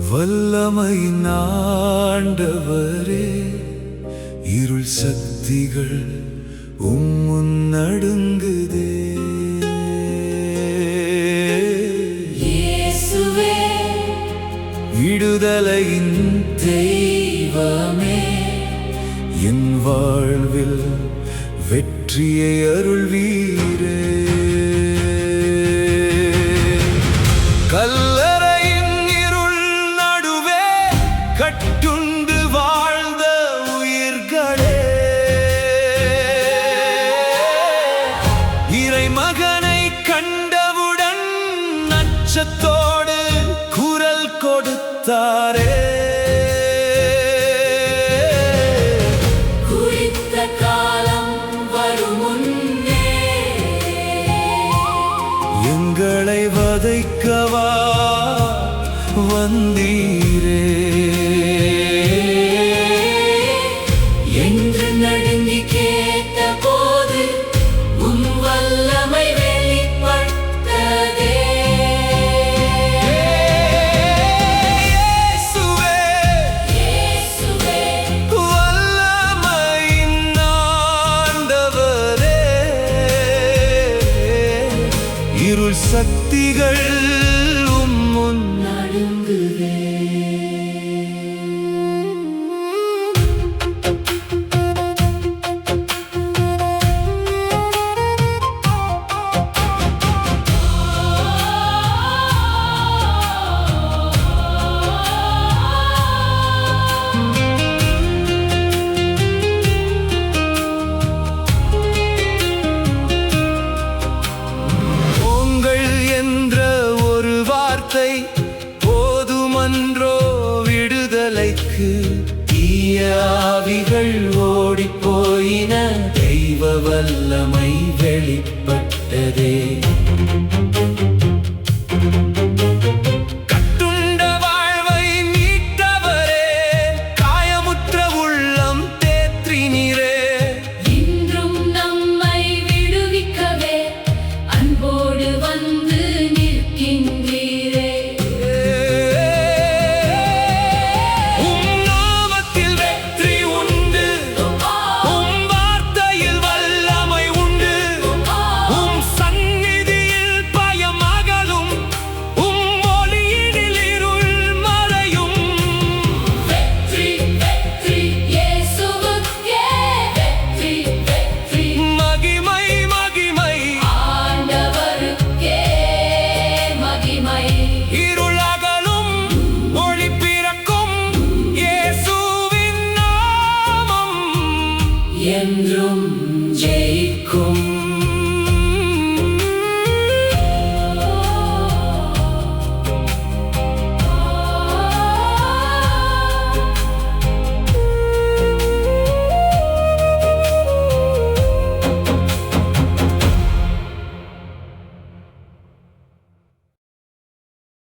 வல்லமை ஆண்டவரே, இருள் சக்திகள் உம்முன் நடுங்குதே. இயேசுவே, விடுதலையின் தெய்வமே, என் வாழ்வில் வெற்றியை அருள்வீரே. கல்லறையின் இருள் நடுவே கட்டுண்டு வாழ்ந்த உயிர்களே, இறைமகனை கண்டவுடன் அச்சத்தோடு குரல் கொடுத்தாரே. குறித்த காலம் வரும் முன்னே எங்களை வதைக்கவா வந்தீரே. என்று நடுங்கி கேட்ட போது உம் வல்லமை வெளிப்பட்டதே. இயேசுவே, இயேசுவே, வல்லமையின் ஆண்டவரே, இருள் சக்திகள் உம்முன் நடுங்குதே. உங்கள் என்ற ஒரு வார்த்தை போதுமன்றோ விடுதலைக்கு. தீய ஆவிகள் ஓடிப்போயின, தெய்வ வல்லமை வெளிப்பட்டதே.